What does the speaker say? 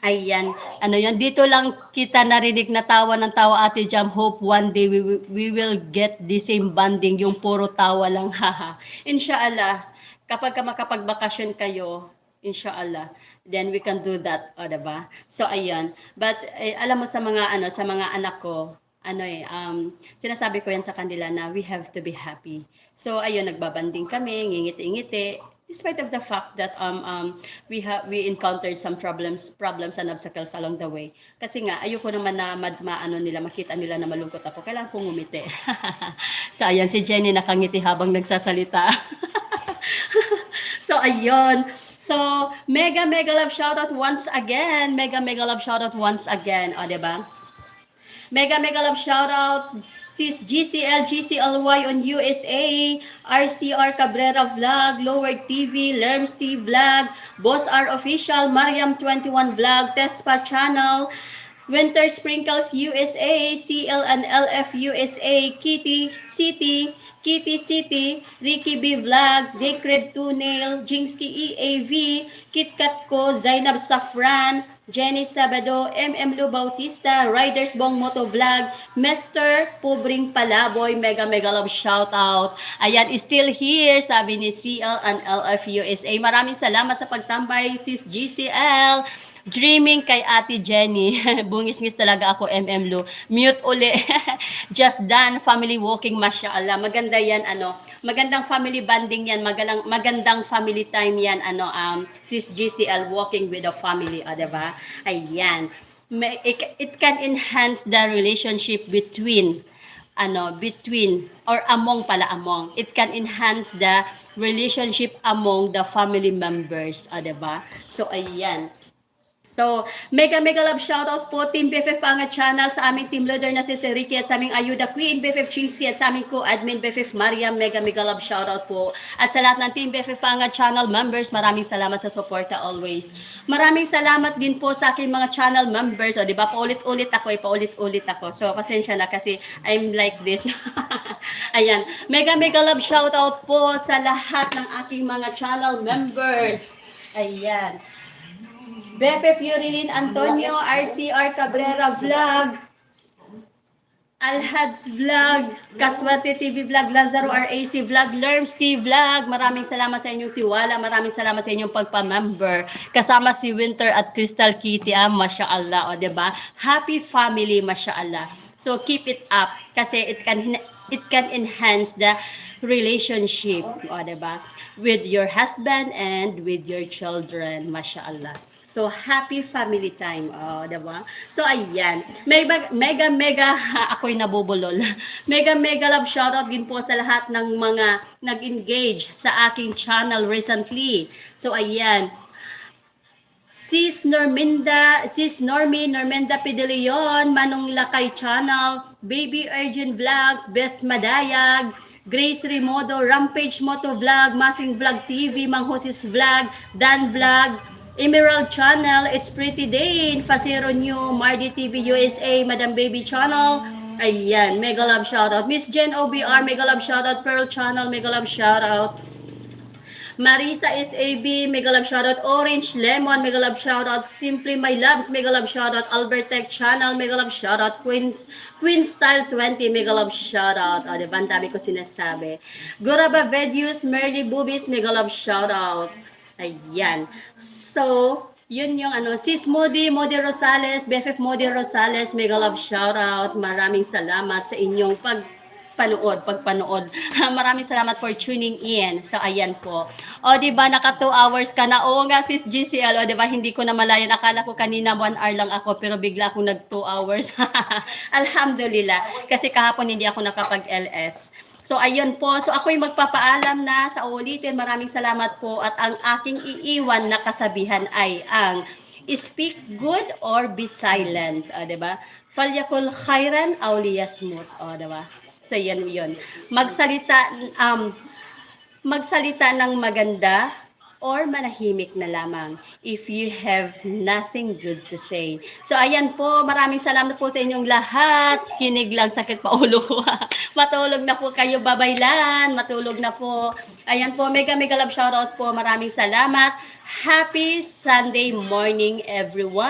Ayan, ano yun, dito lang kita narinig na tawa ng tawa, Ate Jam. Hope one day we will get the same bonding, yung puro tawa lang, haha. Inshallah, kapag ka makapagbakasyon kayo, inshallah, then we can do that, o, diba? So, ayan. But, alam mo sa mga, sa mga anak ko, sinasabi ko yan sa kanila na we have to be happy. So, ayun, nagbabanding kami, ngingiti-ngiti, despite of the fact that we encountered some problems and obstacles along the way. Kasi nga ayoko naman na makita nila na malungkot ako. Kailangan kong ngumiti. So ayan, si Jenny nakangiti habang nagsasalita. So ayun. So mega love shoutout once again. Mega love shoutout once again. O, diba? Mega love shoutout Sis GCLY on USA, RCR Cabrera Vlog, Lower TV, Lerms T Vlog, Boss R Official, Mariam 21 Vlog, Tespa Channel, Winter Sprinkles USA, CL and LF USA, Kitty City, Ricky B Vlogs, Sacred Tunail, Jingsky EAV, KitKat Ko, Zainab Safran, Jenny Sabado, MM Lu Bautista, Riders Bong Moto Vlog, Mr. Pobring Palaboy, mega love shout out. Ayan, still here, sabi ni CL and LF USA. Maraming salamat sa pagtambay, Sis GCL. Dreaming kay Ate Jenny. Bungis-ngis talaga ako, MM Lu. Mute uli. Just done. Family walking, mashallah. Maganda yan, magandang family bonding yan. Magandang family time yan, Sis GCL walking with the family, diba? Ayan. It can enhance the relationship between or among. It can enhance the relationship among the family members, diba? So, ayan. So, mega love shoutout po Team BFF Pangat Channel sa aming team leader na si Ricky at sa aming Ayuda Queen, BFF Chingsky at sa aming co-admin BFF Mariam, mega love shoutout po. At sa lahat ng Team BFF Pangat Channel members, maraming salamat sa suporta always. Maraming salamat din po sa aking mga channel members. O, diba? Paulit-ulit ako. So, pasensya na kasi I'm like this. Ayan. Mega love shoutout po sa lahat ng aking mga channel members. Ayan. BFF Yurilin Antonio, RCR Cabrera Vlog, Alhads Vlog, Kaswati TV Vlog, Lazaro RAC Vlog, Lerms T Vlog. Maraming salamat sa inyong tiwala. Maraming salamat sa inyong pagpa-member. Kasama si Winter at Crystal Kitty. Mashallah, o, diba? Happy family, mashallah. So keep it up kasi it can enhance the relationship, o, diba? With your husband and with your children, mashallah. So, happy family time. Diba? So, ayan. Mega, ako'y nabubulol. Mega love shoutout din po sa lahat ng mga nag-engage sa aking channel recently. So, ayan. Sis Normenda Pideleon, Manong Lakay Channel, Baby Urgent Vlogs, Beth Madayag, Grace Remodo, Rampage Moto Vlog, Masing Vlog TV, Mang Josis Vlog, Dan Vlog, Emerald Channel, It's Pretty Day, Fasero New, Mardi TV USA, Madam Baby Channel. Ayan, mega love shoutout. Miss Jen OBR, mega love shoutout. Pearl Channel, mega love shoutout. Marisa SAB, mega love shoutout. Orange Lemon, mega love shoutout. Simply My Loves, mega love shoutout. Albert Tech Channel, mega love shoutout. Queen Style 20, mega love shoutout. Diba, ang dami ko sinasabi. Guraba Vedues, Merly Boobies, mega love shoutout. Ayan. So, yun yung Sis Modi Rosales, BFF Modi Rosales, mega love shoutout. Maraming salamat sa inyong pagpanood. Maraming salamat for tuning in. So, ayan po. O, diba, naka 2 hours ka na. Oo nga, Sis GCL. O, diba, hindi ko na malayan. Akala ko kanina 1 hour lang ako, pero bigla akong nag 2 hours. Alhamdulillah. Kasi kahapon hindi ako nakapag-LS. So, ayun po. So, ako'y magpapaalam na sa ulitin. Maraming salamat po. At ang aking iiwan na kasabihan ay ang speak good or be silent. Diba? Falyakul khairan aw liyasmut. Diba? So, yan yun. Magsalita ng maganda or manahimik na lamang if you have nothing good to say. So, ayan po. Maraming salamat po sa inyong lahat. Kinig lang, sakit pa ulo ko. Matulog na po kayo, babaylan. Matulog na po. Ayan po. Mega love shoutout po. Maraming salamat. Happy Sunday morning, everyone.